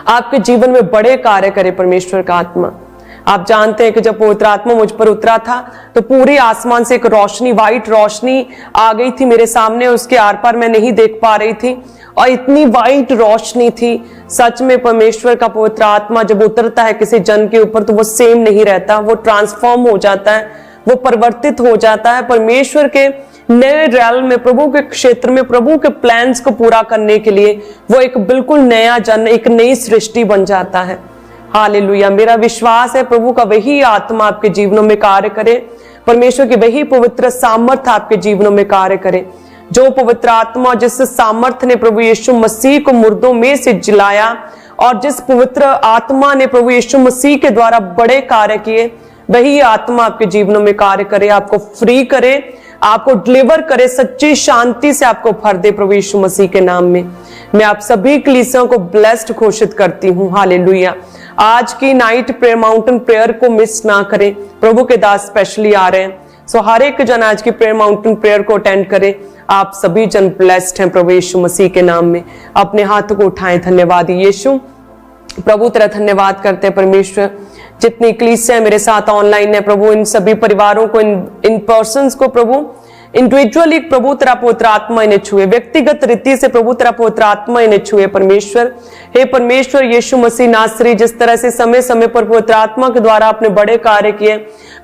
आपके जीवन में बड़े कार्य करे, परमेश्वर का आत्मा। आप जानते हैं कि जब पवित्र आत्मा मुझ पर उतरा था तो पूरे आसमान से एक रोशनी, वाइट रोशनी आ गई थी मेरे सामने, उसके आर पार मैं नहीं देख पा रही थी, और इतनी वाइट रोशनी थी। सच में परमेश्वर का पवित्र आत्मा जब उतरता है किसी जन के ऊपर तो वो सेम नहीं रहता, वो ट्रांसफॉर्म हो जाता है, वो परिवर्तित हो जाता है। परमेश्वर के नए रैल में, प्रभु के क्षेत्र में, प्रभु के प्लान्स को पूरा करने के लिए वो एक बिल्कुल नया जन, एक नई सृष्टि बन जाता है। हालेलुया। मेरा विश्वास है प्रभु का वही आत्मा आपके जीवनों में कार्य करे, परमेश्वर की वही पवित्र सामर्थ्य आपके जीवनों में कार्य करे। जो पवित्र आत्मा, जिस सामर्थ्य ने प्रभु यीशु मसीह को मुर्दों में से जिलाया और जिस पवित्र आत्मा ने प्रभु यीशु मसीह के द्वारा बड़े कार्य किए, वही आत्मा आपके जीवनों में कार्य करे, आपको फ्री करे, आपको डिलीवर करे, सच्ची शांति से आपको भर दे प्रभु यीशु मसीह के नाम में। मैं आप सभी कलीसियों को ब्लेस्ड घोषित करती हूँ। हालेलुया। आज की नाइट प्रेयर, माउंटेन प्रेयर को मिस ना करें। प्रभु के दास स्पेशली आ रहे हैं, सो हर एक जन आज की प्रेयर, माउंटेन प्रेयर को अटेंड करें। आप सभी जन ब्लेस्ड हैं प्रभु यीशु मसीह के नाम में। अपने हाथों को उठाएं। धन्यवाद यीशु। प्रभु तेरा धन्यवाद करते हैं परमेश्वर। जितनी कलीसियां मेरे साथ ऑनलाइन है प्रभु, इन सभी परिवारों को, इन पर्सन्स को प्रभु इंडिविजुअली प्रभु तेरा पवित्र आत्मा इन्हें छुए, व्यक्तिगत रीति से प्रभु तेरा पवित्र आत्मा इन्हें छुए परमेश्वर। हे परमेश्वर यीशु मसीह नासरी, जिस तरह से समय समय पर पवित्र आत्मा के द्वारा आपने बड़े कार्य किए,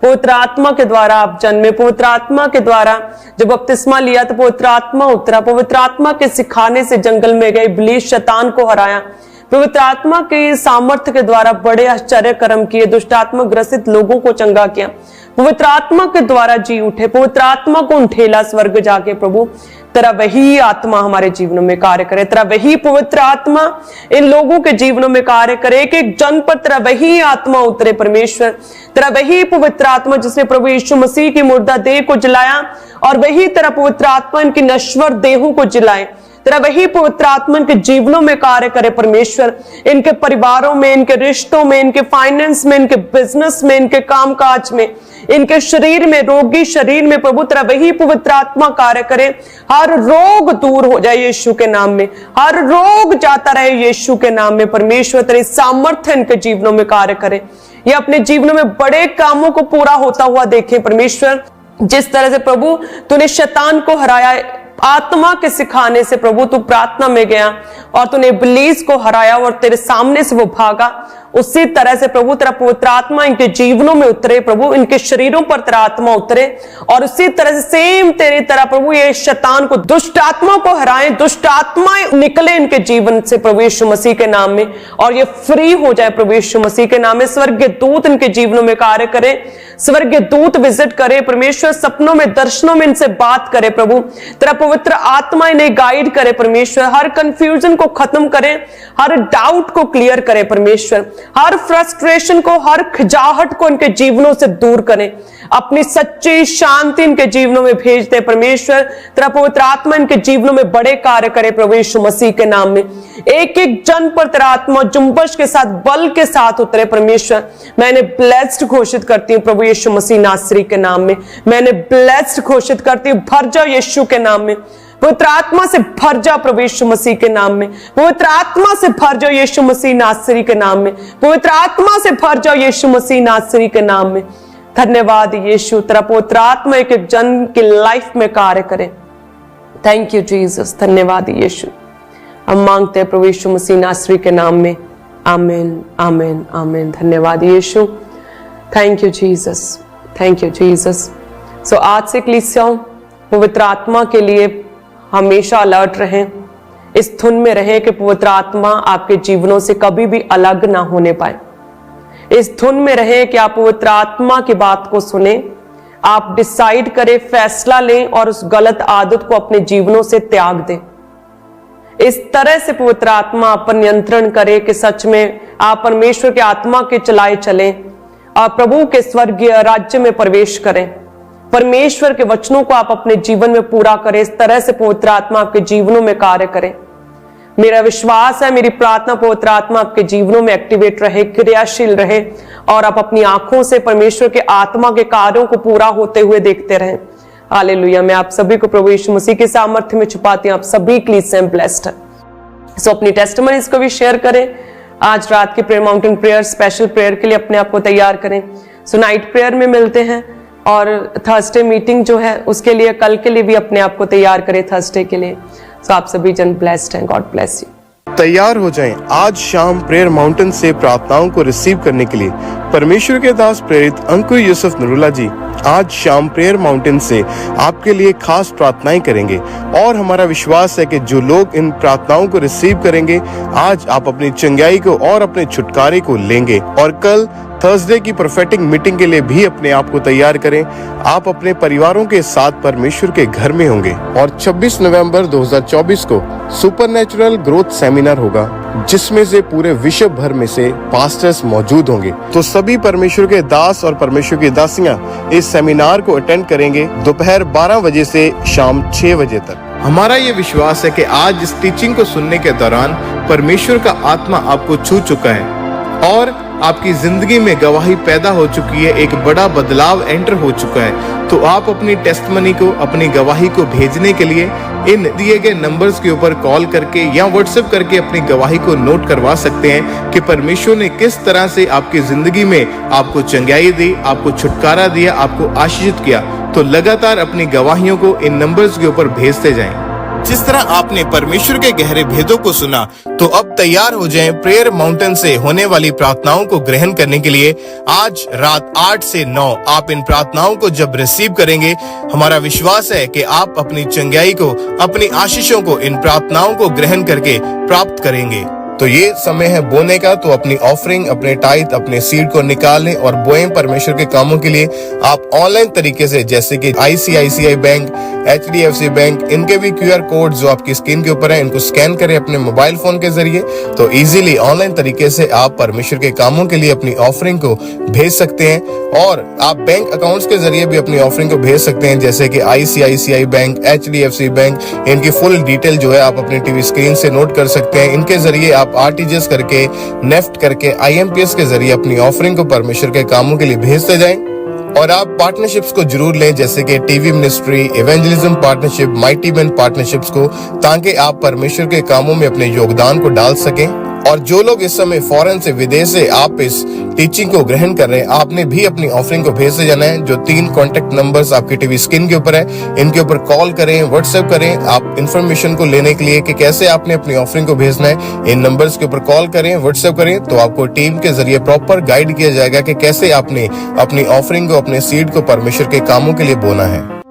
पवित्र आत्मा के द्वारा आप जन्मे, पवित्र आत्मा के द्वारा जब बपतिस्मा लिया तो पवित्र आत्मा उतरा, पवित्र आत्मा के सिखाने से जंगल में गए, इब्लीस शैतान को हराया, पवित्र आत्मा के सामर्थ्य के द्वारा बड़े आश्चर्य कर्म किए, दुष्ट आत्मा ग्रसित लोगों को चंगा किया, पवित्र आत्मा के द्वारा जी उठे, पवित्र आत्मा को उठेला स्वर्ग जाके प्रभु तेरा वही आत्मा हमारे जीवनों में कार्य करे, तेरा वही पवित्र आत्मा इन लोगों के जीवनों में कार्य करे, एक एक जन पर तेरा वही आत्मा उतरे परमेश्वर, तेरा वही पवित्र आत्मा जिसने प्रभु यीशु मसीह की मुर्दा देह को जलाया, और वही तेरा पवित्र आत्मा इनकी नश्वर देहों को जलाए, तेरा वही पवित्र आत्मा इनके जीवनों में कार्य करे परमेश्वर, इनके परिवारों में, इनके रिश्तों में, इनके फाइनेंस में, इनके बिजनेस में, इनके कामकाज में, इनके शरीर में, रोगी शरीर में प्रभु तेरा वही पवित्र आत्मा कार्य करे। हर रोग दूर हो जाए यीशु के नाम में, हर रोग जाता रहे यीशु के नाम में परमेश्वर। तेरी सामर्थ्य इनके जीवनों में कार्य करे, ये अपने जीवनों में बड़े कामों को पूरा होता हुआ देखे परमेश्वर। जिस तरह से प्रभु तूने शैतान को हराया, आत्मा के सिखाने से प्रभु तू प्रार्थना में गया और तूने इब्लीस को हराया और तेरे सामने से वो भागा, उसी तरह से प्रभु तेरा पवित्र आत्मा इनके जीवनों में उतरे प्रभु, इनके शरीरों पर तेरा आत्मा उतरे, और उसी तरह से सेम तेरी तरह प्रभु ये शैतान को, दुष्ट आत्मा को हराएं, दुष्ट आत्माएं निकले इनके जीवन से प्रभु यीशु मसीह के नाम में, और ये फ्री हो जाए प्रभु यीशु मसीह के नाम में। स्वर्गीय दूत इनके जीवनों में कार्य करे, स्वर्गीय दूत विजिट करे परमेश्वर, सपनों में, दर्शनों में इनसे बात करे प्रभु, तेरा पवित्र आत्मा इन्हें गाइड करे परमेश्वर, हर कंफ्यूजन को खत्म करे, हर डाउट को क्लियर करे परमेश्वर, हर फ्रस्ट्रेशन को, हर खिजाहट को इनके जीवनों से दूर करें, अपनी सच्ची शांति इनके जीवनों में भेज दे परमेश्वर। तेरा पवित्र आत्मा इनके जीवनों में बड़े कार्य करे प्रभु यीशु मसीह के नाम में। एक एक जन पर तेरा आत्मा जुम्बश के साथ, बल के साथ उतरे परमेश्वर। मैंने ब्लेस्ड घोषित करती हूँ प्रभु यीशु मसीह नासरी के नाम में, मैंने ब्लेस्ड घोषित करती हूँ, भर जाओ यीशु के नाम में, पवित्र आत्मा से भर जाओ प्रभु यीशु मसीह के नाम में, पवित्र आत्मा से भर जाओ यीशु मसीह नासरी के नाम में, पवित्र आत्मा से भर जाओ यीशु मसीह नासरी के नाम में। धन्यवाद यीशु, तेरा पवित्र आत्मा एक एक जन की लाइफ में कार्य करे। थैंक यू जीसस, धन्यवाद यीशु। हम मांगते हैं प्रभु यीशु मसीह नासरी के नाम में, आमीन आमीन आमीन। धन्यवाद यीशु, thank you Jesus, thank you Jesus. So आज से कलीसियाओं पवित्र आत्मा के लिए हमेशा अलर्ट रहें, इस धुन में रहें कि पवित्र आत्मा आपके जीवनों से कभी भी अलग ना होने पाए। इस धुन में रहें कि आप पवित्र आत्मा की बात को सुने, आप डिसाइड करें, फैसला लें और उस गलत आदत को अपने जीवनों से त्याग दें। इस तरह से पवित्र आत्मा आप पर नियंत्रण करे कि सच में आप परमेश्वर के आत्मा के चलाए चलें और प्रभु के स्वर्गीय राज्य में प्रवेश करें। परमेश्वर के वचनों को आप अपने जीवन में पूरा करें। इस तरह से पवित्र आत्मा आपके जीवनों में कार्य करे। मेरा विश्वास है, मेरी प्रार्थना, पवित्र आत्मा आपके जीवनों में एक्टिवेट रहे, क्रियाशील रहे, और आप अपनी आंखों से परमेश्वर के आत्मा के कार्यों को पूरा होते हुए देखते रहें। हालेलुया। मैं आप सभी को प्रभु यीशु मसीह के सामर्थ्य में छुपाती हूँ। आप सभी कलीसिया ब्लेस्ड है। सो अपनी टेस्टिमनीज को भी शेयर करें। आज रात के prayer, mountain prayer, special prayer के लिए अपने आप को तैयार करें। सो नाइट प्रेयर में मिलते हैं, और थर्सडे मीटिंग जो है उसके लिए, कल के लिए भी अपने आप को तैयार करें थर्सडे के लिए। सो आप सभी जन ब्लेस्ड हैं। God bless you. तैयार हो जाएं आज शाम प्रेयर माउंटेन से प्रार्थनाओं को रिसीव करने के लिए। परमेश्वर के दास प्रेरित अंकुर यूसुफ नरूला जी आज शाम प्रेयर माउंटेन से आपके लिए खास प्रार्थनाएं करेंगे, और हमारा विश्वास है कि जो लोग इन प्रार्थनाओं को रिसीव करेंगे, आज आप अपनी चंगाई को और अपने छुटकारे को लेंगे। और कल थर्सडे की प्रोफेटिक मीटिंग के लिए भी अपने आप को तैयार करें। आप अपने परिवारों के साथ परमेश्वर के घर में होंगे। और 26 नवंबर 2024 को सुपरनैचुरल ग्रोथ सेमिनार होगा। जिसमें से पूरे विश्व भर में से पास्टर्स मौजूद होंगे। तो सभी परमेश्वर के दास और परमेश्वर की दासियां इस सेमिनार को अटेंड करेंगे दोपहर 12 बजे से शाम 6 बजे तक। हमारा ये विश्वास है कि आज इस टीचिंग को सुनने के दौरान परमेश्वर का आत्मा आपको छू चुका है और आपकी जिंदगी में गवाही पैदा हो चुकी है, एक बड़ा बदलाव एंटर हो चुका है। तो आप अपनी टेस्टमनी को, अपनी गवाही को भेजने के लिए इन दिए गए नंबर्स के ऊपर कॉल करके या व्हाट्सएप करके अपनी गवाही को नोट करवा सकते हैं कि परमेश्वर ने किस तरह से आपकी जिंदगी में आपको चंगाई दी, आपको छुटकारा दिया, आपको आशीषित किया। तो लगातार अपनी गवाहियों को इन नंबर्स के ऊपर भेजते जाएं। जिस तरह आपने परमेश्वर के गहरे भेदों को सुना, तो अब तैयार हो जाएं प्रेयर माउंटेन से होने वाली प्रार्थनाओं को ग्रहण करने के लिए। आज रात 8 से 9 आप इन प्रार्थनाओं को जब रिसीव करेंगे, हमारा विश्वास है कि आप अपनी चंगाई को, अपनी आशीषों को इन प्रार्थनाओं को ग्रहण करके प्राप्त करेंगे। तो ये समय है बोने का, तो अपनी ऑफरिंग, अपने टाइथ, अपने सीड को निकालें और बोएं परमेश्वर के कामों के लिए। आप ऑनलाइन तरीके से, जैसे कि ICICI बैंक, HDFC बैंक, इनके भी QR कोड जो आपकी स्क्रीन के ऊपर है, इनको स्कैन करें अपने मोबाइल फोन के जरिए। तो इजीली ऑनलाइन तरीके से आप परमेश्वर के कामों के लिए अपनी ऑफरिंग को भेज सकते हैं। और आप बैंक अकाउंट्स के जरिए भी अपनी ऑफरिंग को भेज सकते हैं, जैसे कि ICICI बैंक, HDFC बैंक, इनकी फुल डिटेल जो है आप अपनी टीवी स्क्रीन से नोट कर सकते हैं। इनके जरिए आप RTGS करके, नेफ्ट करके, IMPS के जरिए अपनी ऑफरिंग को परमेश्वर के कामों के लिए भेजते जाएं। और आप पार्टनरशिप्स को जरूर लें, जैसे कि TV ministry, evangelism partnership, mighty man partnerships को, ताकि आप परमेश्वर के कामों में अपने योगदान को डाल सकें। और जो लोग इस समय फॉरेन से, विदेश से आप इस टीचिंग को ग्रहण कर रहे हैं, आपने भी अपनी ऑफरिंग को भेजते जाना है। जो 3 कॉन्टेक्ट नंबर्स आपकी टीवी स्क्रीन के ऊपर है, इनके ऊपर कॉल करें, व्हाट्सएप करें। आप इंफॉर्मेशन को लेने के लिए कि कैसे आपने अपनी ऑफरिंग को भेजना है, इन नंबर्स के ऊपर कॉल करें, व्हाट्सएप करें। तो आपको टीम के जरिए प्रॉपर गाइड किया जाएगा कि कैसे आपने अपनी ऑफरिंग को, अपने सीड को परमेश्वर के कामों के लिए बोना है।